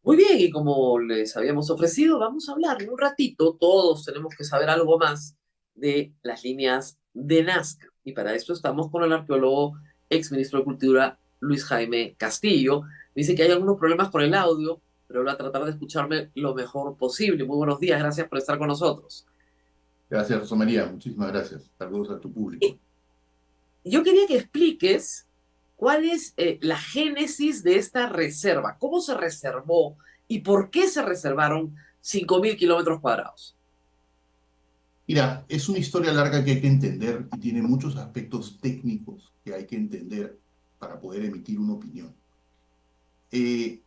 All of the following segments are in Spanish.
Muy bien, y como les habíamos ofrecido, vamos a hablar en un ratito. Todos tenemos que saber algo más de las líneas de Nazca. Y para esto estamos con el arqueólogo, ex ministro de Cultura, Luis Jaime Castillo. Dice que hay algunos problemas con el audio, pero va a tratar de escucharme lo mejor posible. Muy buenos días, gracias por estar con nosotros. Gracias, Rosa María. Muchísimas gracias. Saludos a tu público. Y yo quería que expliques cuál es la génesis de esta reserva, cómo se reservó y por qué se reservaron 5.000 kilómetros cuadrados. Mira, es una historia larga que hay que entender y tiene muchos aspectos técnicos que hay que entender para poder emitir una opinión. Eh,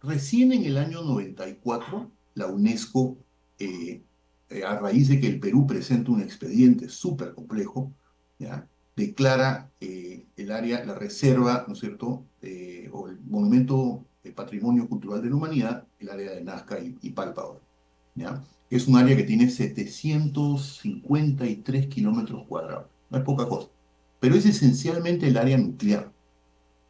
Recién en el año 94, la UNESCO, eh, a raíz de que el Perú presenta un expediente súper complejo, ¿ya? Declara el área, la reserva, ¿no es cierto?, o el monumento de patrimonio cultural de la humanidad, el área de Nazca y Palpa ahora, ¿ya? Es un área que tiene 753 kilómetros cuadrados, no es poca cosa, pero es esencialmente el área nuclear.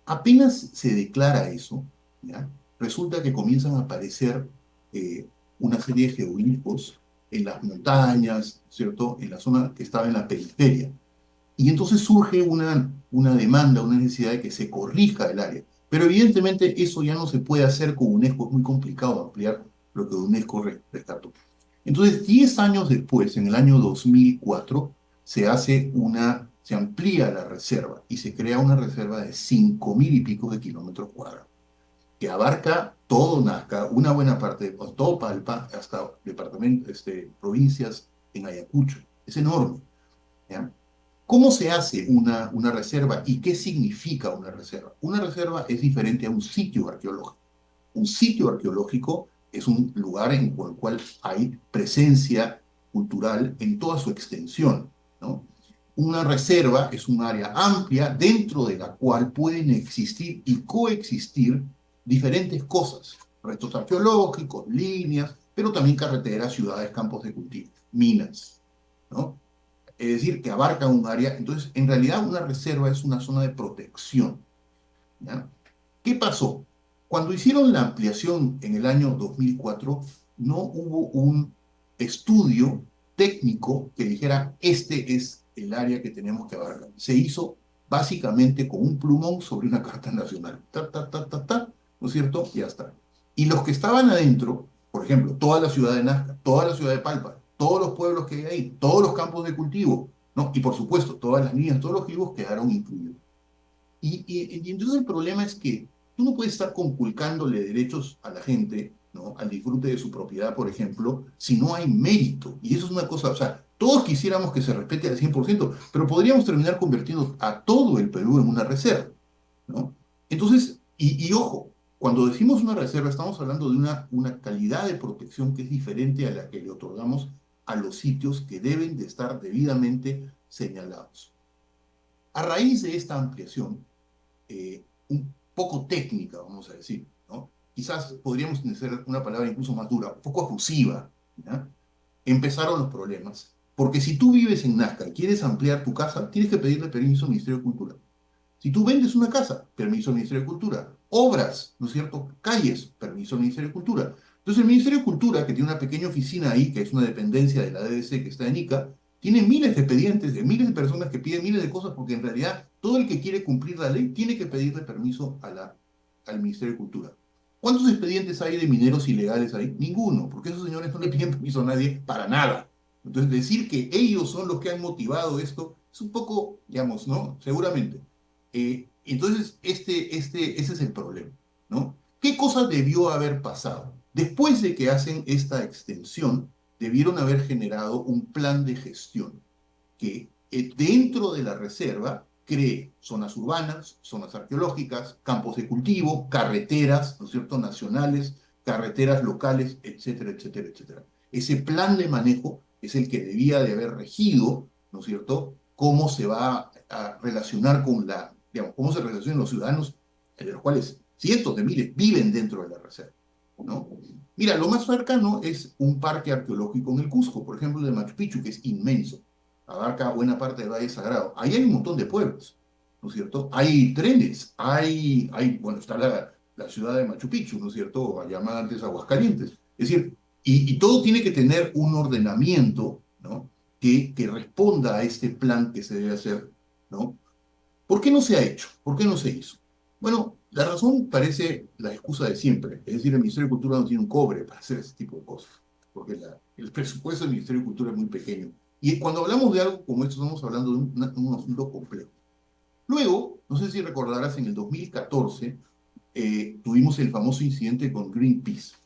Apenas se declara eso, ¿ya? Resulta que comienzan a aparecer eh, una serie de geoglifos en las montañas, ¿cierto? En la zona que estaba en la periferia. Y entonces surge una demanda, una necesidad de que se corrija el área. Pero evidentemente eso ya no se puede hacer con UNESCO, es muy complicado ampliar lo que UNESCO rescató. Entonces, 10 años después, en el año 2004, se amplía la reserva y se crea una reserva de 5.000 y pico de kilómetros cuadrados, que abarca todo Nazca, una buena parte de todo Palpa, hasta departamentos, provincias en Ayacucho. Es enorme, ¿ya? ¿Cómo se hace una reserva y qué significa una reserva? Una reserva es diferente a un sitio arqueológico. Un sitio arqueológico es un lugar en el cual hay presencia cultural en toda su extensión, ¿no? Una reserva es un área amplia dentro de la cual pueden existir y coexistir diferentes cosas, restos arqueológicos, líneas, pero también carreteras, ciudades, campos de cultivo, minas, ¿no? Es decir, que abarca un área. Entonces, en realidad, una reserva es una zona de protección, ¿ya? ¿Qué pasó? Cuando hicieron la ampliación en el año 2004, no hubo un estudio técnico que dijera, este es el área que tenemos que abarcar. Se hizo básicamente con un plumón sobre una carta nacional. Ta, ta, ta, ta, ta, ¿no es cierto? Ya está. Y los que estaban adentro, por ejemplo, toda la ciudad de Nazca, toda la ciudad de Palpa, todos los pueblos que hay ahí, todos los campos de cultivo, ¿no? Y por supuesto, todas las líneas, todos los vivos quedaron incluidos. Y entonces el problema es que tú no puedes estar conculcándole derechos a la gente, ¿no? Al disfrute de su propiedad, por ejemplo, si no hay mérito. Y eso es una cosa, o sea, todos quisiéramos que se respete al 100%, pero podríamos terminar convirtiendo a todo el Perú en una reserva, ¿no? Entonces, y ojo, cuando decimos una reserva, estamos hablando de una calidad de protección que es diferente a la que le otorgamos a los sitios que deben de estar debidamente señalados. A raíz de esta ampliación, un poco técnica, vamos a decir, ¿no? Quizás podríamos utilizar una palabra incluso más dura, un poco abusiva, ¿ya? Empezaron los problemas. Porque si tú vives en Nazca y quieres ampliar tu casa, tienes que pedirle permiso al Ministerio de Cultura. Si tú vendes una casa, permiso al Ministerio de Cultura. Obras, ¿no es cierto? Calles, permiso al Ministerio de Cultura. Entonces el Ministerio de Cultura, que tiene una pequeña oficina ahí, que es una dependencia de la DDC que está en Ica, tiene miles de expedientes de miles de personas que piden miles de cosas porque en realidad todo el que quiere cumplir la ley tiene que pedirle permiso al Ministerio de Cultura. ¿Cuántos expedientes hay de mineros ilegales ahí? Ninguno, porque esos señores no le piden permiso a nadie para nada. Entonces decir que ellos son los que han motivado esto es un poco, digamos, ¿no? Seguramente. Entonces, ese es el problema, ¿no? ¿Qué cosa debió haber pasado? Después de que hacen esta extensión, debieron haber generado un plan de gestión que dentro de la reserva cree zonas urbanas, zonas arqueológicas, campos de cultivo, carreteras, ¿no es cierto?, nacionales, carreteras locales, etcétera, etcétera, etcétera. Ese plan de manejo es el que debía de haber regido, ¿no es cierto?, cómo se va a relacionar con digamos, cómo se relacionan los ciudadanos, de los cuales cientos de miles viven dentro de la reserva, ¿no? Mira, lo más cercano es un parque arqueológico en el Cusco, por ejemplo, el de Machu Picchu, que es inmenso, abarca buena parte del Valle Sagrado. Ahí hay un montón de pueblos, ¿no es cierto? Hay trenes, bueno, está la ciudad de Machu Picchu, ¿no es cierto?, llamada antes Aguascalientes. Es decir, y todo tiene que tener un ordenamiento, ¿no?, que responda a este plan que se debe hacer, ¿no? ¿Por qué no se ha hecho? ¿Por qué no se hizo? Bueno, la razón parece la excusa de siempre. Es decir, el Ministerio de Cultura no tiene un cobre para hacer ese tipo de cosas, porque el presupuesto del Ministerio de Cultura es muy pequeño. Y cuando hablamos de algo como esto, estamos hablando de un asunto complejo. Luego, no sé si recordarás, en el 2014 tuvimos el famoso incidente con Greenpeace.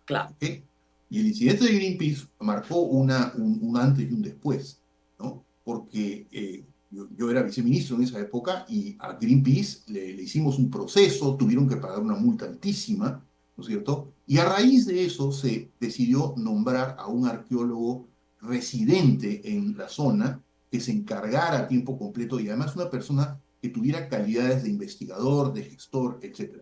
Claro. ¿Ok? Y el incidente de Greenpeace marcó un antes y un después, ¿no? Porque yo era viceministro en esa época y a Greenpeace le hicimos un proceso, tuvieron que pagar una multa altísima, ¿no es cierto? Y a raíz de eso se decidió nombrar a un arqueólogo residente en la zona que se encargara a tiempo completo y además una persona que tuviera calidades de investigador, de gestor, etc.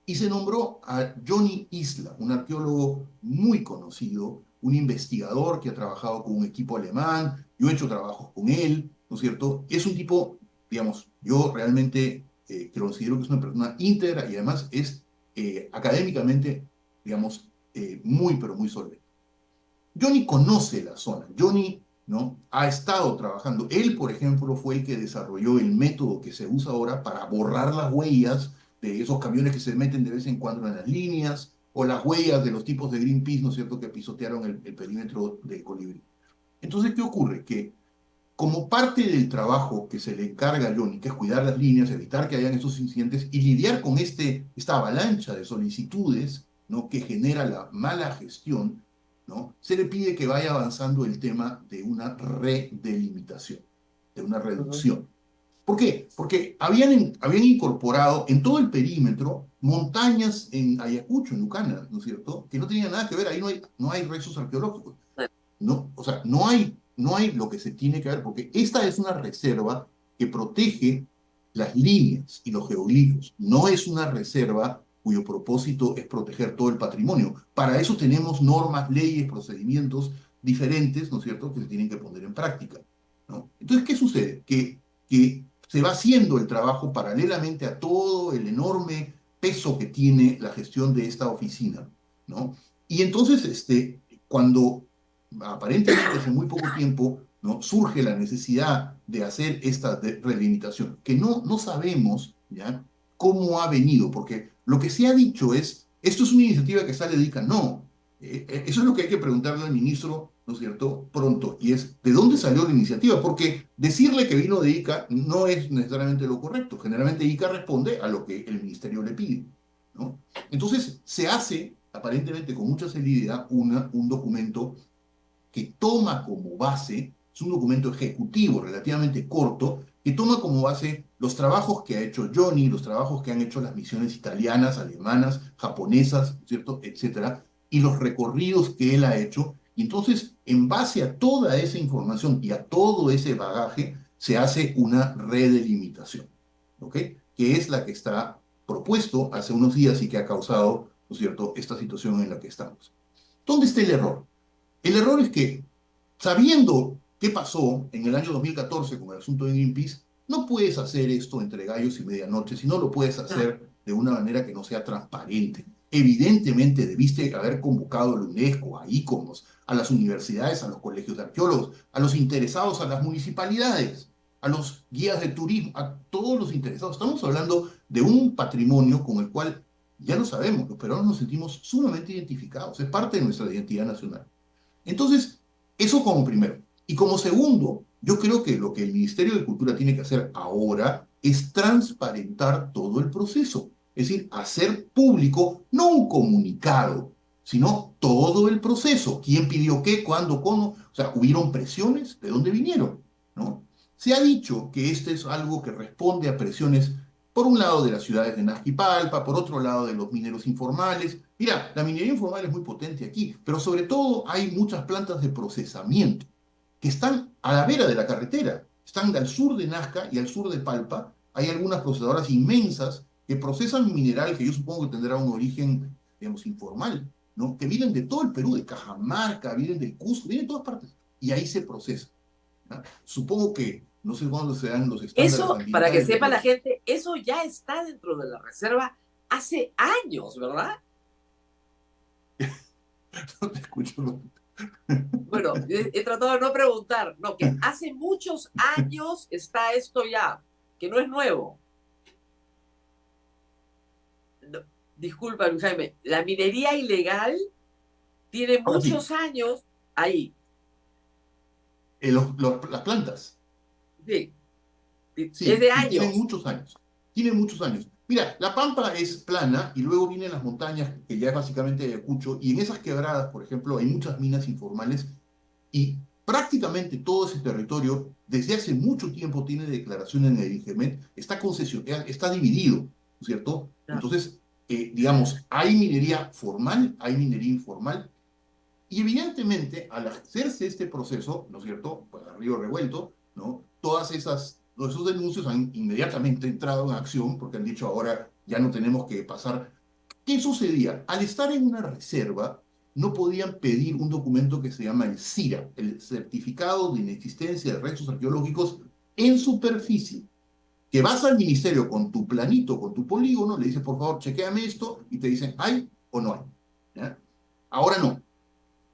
Y se nombró a Johnny Isla, un arqueólogo muy conocido, un investigador que ha trabajado con un equipo alemán, yo he hecho trabajos con él, ¿no es cierto? Es un tipo, digamos, yo realmente que considero que es una persona íntegra y además es académicamente, digamos, muy, pero muy solvente. Johnny conoce la zona, Johnny, ¿no?, ha estado trabajando. Él, por ejemplo, fue el que desarrolló el método que se usa ahora para borrar las huellas de esos camiones que se meten de vez en cuando en las líneas, o las huellas de los tipos de Greenpeace, ¿no es cierto?, que pisotearon el perímetro del Colibrí. Entonces, ¿qué ocurre? Que como parte del trabajo que se le encarga a Johnny, que es cuidar las líneas, evitar que hayan estos incidentes y lidiar con esta avalancha de solicitudes, ¿no?, que genera la mala gestión, ¿no?, se le pide que vaya avanzando el tema de una redelimitación, de una Ujú. reducción. ¿Por qué? Porque habían incorporado en todo el perímetro montañas en Ayacucho, en Lucana, ¿no es cierto?, que no tenían nada que ver, ahí no hay restos arqueológicos. No, o sea, no hay lo que se tiene que ver, porque esta es una reserva que protege las líneas y los geoglifos. No es una reserva cuyo propósito es proteger todo el patrimonio. Para eso tenemos normas, leyes, procedimientos diferentes, ¿no es cierto?, que se tienen que poner en práctica, ¿no? Entonces, ¿qué sucede? Que se va haciendo el trabajo paralelamente a todo el enorme peso que tiene la gestión de esta oficina, ¿no? Y entonces, cuando aparentemente hace muy poco tiempo, ¿no?, surge la necesidad de hacer esta relimitación, que no sabemos, ¿ya?, cómo ha venido, porque lo que se ha dicho es, esto es una iniciativa que sale de ICA. No, eso es lo que hay que preguntarle al ministro, ¿no es cierto?, pronto, y es, ¿de dónde salió la iniciativa? Porque decirle que vino de ICA no es necesariamente lo correcto. Generalmente ICA responde a lo que el ministerio le pide, ¿no? Entonces, se hace, aparentemente con mucha celeridad, un documento que toma como base, es un documento ejecutivo relativamente corto, que toma como base los trabajos que ha hecho Johnny, los trabajos que han hecho las misiones italianas, alemanas, japonesas, ¿cierto?, etcétera, y los recorridos que él ha hecho. Y entonces, en base a toda esa información y a todo ese bagaje, se hace una redelimitación, ¿ok?, que es la que está propuesto hace unos días y que ha causado, ¿no es cierto?, esta situación en la que estamos. ¿Dónde está el error? El error es que, sabiendo qué pasó en el año 2014 con el asunto de Greenpeace, no puedes hacer esto entre gallos y medianoche, sino lo puedes Ah, hacer de una manera que no sea transparente. Evidentemente, debiste haber convocado a la UNESCO, a ICOMOS, a las universidades, a los colegios de arqueólogos, a los interesados, a las municipalidades, a los guías de turismo, a todos los interesados. Estamos hablando de un patrimonio con el cual ya lo sabemos, los peruanos nos sentimos sumamente identificados, es parte de nuestra identidad nacional. Entonces, eso como primero. Y como segundo, yo creo que lo que el Ministerio de Cultura tiene que hacer ahora es transparentar todo el proceso. Es decir, hacer público no un comunicado, sino todo el proceso. ¿Quién pidió qué? ¿Cuándo? ¿Cómo? O sea, ¿hubieron presiones? ¿De dónde vinieron? ¿No? Se ha dicho que este es algo que responde a presiones, por un lado, de las ciudades de Nazca y Palpa, por otro lado, de los mineros informales. Mira, la minería informal es muy potente aquí, pero sobre todo hay muchas plantas de procesamiento que están a la vera de la carretera. Están al sur de Nazca y al sur de Palpa. Hay algunas procesadoras inmensas que procesan mineral que yo supongo que tendrá un origen, digamos, informal, ¿no?, que vienen de todo el Perú, de Cajamarca, vienen del Cusco, vienen de todas partes. Y ahí se procesa, ¿no? Supongo que, no sé cuándo se dan los estándares eso, para que ambientales, sepa pero la gente, eso ya está dentro de la reserva hace años, ¿verdad? No te escucho. No. Bueno, he tratado de no preguntar, no, que hace muchos años está esto ya, que no es nuevo. No, disculpa, Luis Jaime, la minería ilegal tiene Ahora sí, muchos años ahí. las plantas. Sí, es Sí, de sí, tienen años. muchos años. Tienen muchos años. Mira, la Pampa es plana y luego vienen las montañas, que ya es básicamente Ayacucho, y en esas quebradas, por ejemplo, hay muchas minas informales y prácticamente todo ese territorio, desde hace mucho tiempo, tiene declaración en el INGEMET, está concesionado, está dividido, ¿no es cierto? Ya, Entonces, digamos, hay minería formal, hay minería informal, y evidentemente, al hacerse este proceso, ¿no es cierto?, pues a río revuelto, ¿no? Todos esos denuncios han inmediatamente entrado en acción porque han dicho ahora ya no tenemos que pasar. ¿Qué sucedía? Al estar en una reserva, no podían pedir un documento que se llama el CIRA, el Certificado de Inexistencia de Restos Arqueológicos en Superficie, que vas al ministerio con tu planito, con tu polígono, le dices, por favor, chequéame esto, y te dicen, ¿hay o no hay? ¿Ya? Ahora no.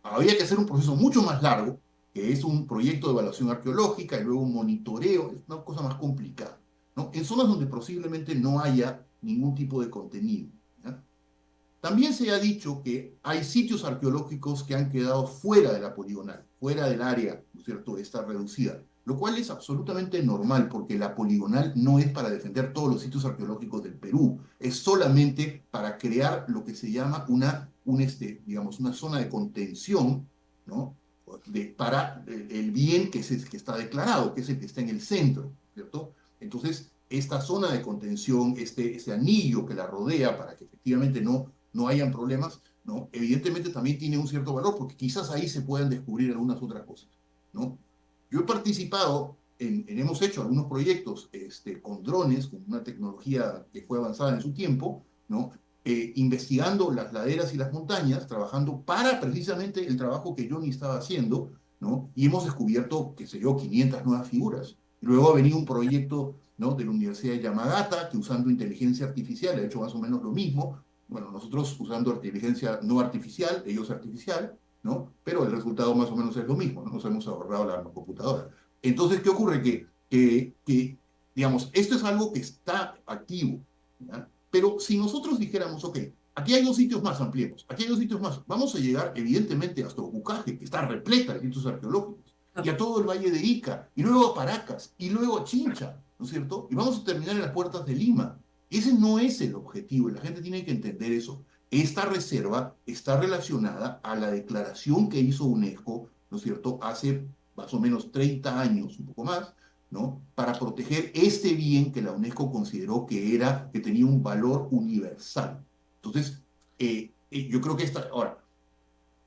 Había que hacer un proceso mucho más largo, que es un proyecto de evaluación arqueológica y luego un monitoreo, es una cosa más complicada, ¿no? En zonas donde posiblemente no haya ningún tipo de contenido. ¿Ya? También se ha dicho que hay sitios arqueológicos que han quedado fuera de la poligonal, fuera del área, ¿no es cierto?, esta reducida, lo cual es absolutamente normal porque la poligonal no es para defender todos los sitios arqueológicos del Perú, es solamente para crear lo que se llama digamos, una zona de contención, ¿no? Para el bien que está declarado, que es el que está en el centro, ¿cierto? Entonces, esta zona de contención, este anillo que la rodea para que efectivamente no hayan problemas, ¿no? Evidentemente también tiene un cierto valor, porque quizás ahí se puedan descubrir algunas otras cosas, ¿no? Yo he participado hemos hecho algunos proyectos con drones, con una tecnología que fue avanzada en su tiempo, ¿no? Investigando las laderas y las montañas, trabajando para precisamente el trabajo que Johnny estaba haciendo, ¿no? Y hemos descubierto, qué sé yo, 500 nuevas figuras. Luego ha venido un proyecto, ¿no?, de la Universidad de Yamagata, que usando inteligencia artificial ha hecho más o menos lo mismo, bueno, nosotros usando inteligencia no artificial, ellos artificial, ¿no? Pero el resultado más o menos es lo mismo, ¿no? Nos hemos ahorrado la computadora. Entonces, ¿qué ocurre? Digamos, esto es algo que está activo, ¿ya? Pero si nosotros dijéramos, ok, aquí hay dos sitios más, ampliemos, aquí hay dos sitios más, vamos a llegar evidentemente hasta Ocucaje, que está repleta de sitios arqueológicos, y a todo el Valle de Ica, y luego a Paracas, y luego a Chincha, ¿no es cierto? Y vamos a terminar en las puertas de Lima. Ese no es el objetivo, y la gente tiene que entender eso. Esta reserva está relacionada a la declaración que hizo UNESCO, ¿no es cierto?, hace más o menos 30 años, un poco más, ¿no?, para proteger este bien que la UNESCO consideró que tenía un valor universal. Entonces, yo creo que ahora,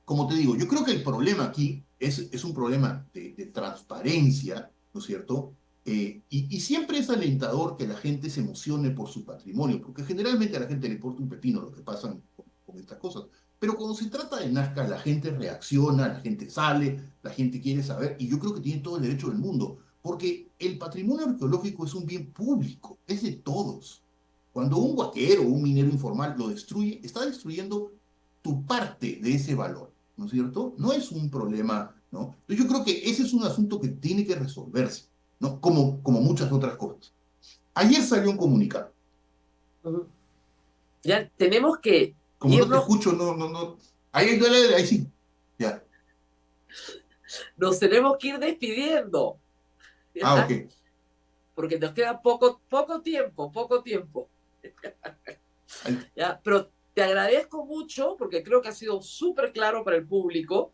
como te digo, yo creo que el problema aquí es un problema de transparencia, ¿no es cierto? Y siempre es alentador que la gente se emocione por su patrimonio, porque generalmente a la gente le importa un pepino lo que pasa con estas cosas. Pero cuando se trata de Nazca, la gente reacciona, la gente sale, la gente quiere saber, y yo creo que tiene todo el derecho del mundo, porque el patrimonio arqueológico es un bien público, es de todos. Cuando un guaquero o un minero informal lo destruye, está destruyendo tu parte de ese valor, ¿no es cierto? No es un problema, ¿no? Entonces yo creo que ese es un asunto que tiene que resolverse, ¿no? Como muchas otras cosas. Ayer salió un comunicado. Ujú. Ya tenemos que Como no te irnos, escucho, no. Ahí sí. Ya. nos tenemos que ir despidiendo, Ok. ¿ya? Porque nos queda poco tiempo, Ahí- ¿ya? Pero te agradezco mucho porque creo que ha sido súper claro para el público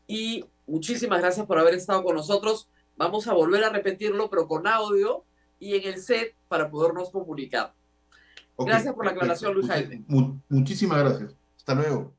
y muchísimas gracias por haber estado con nosotros. Vamos a volver a repetirlo, pero con audio y en el set para podernos comunicar. ok, Gracias por la aclaración, perfecto. Luis Jaime. Muchísimas gracias. Hasta luego.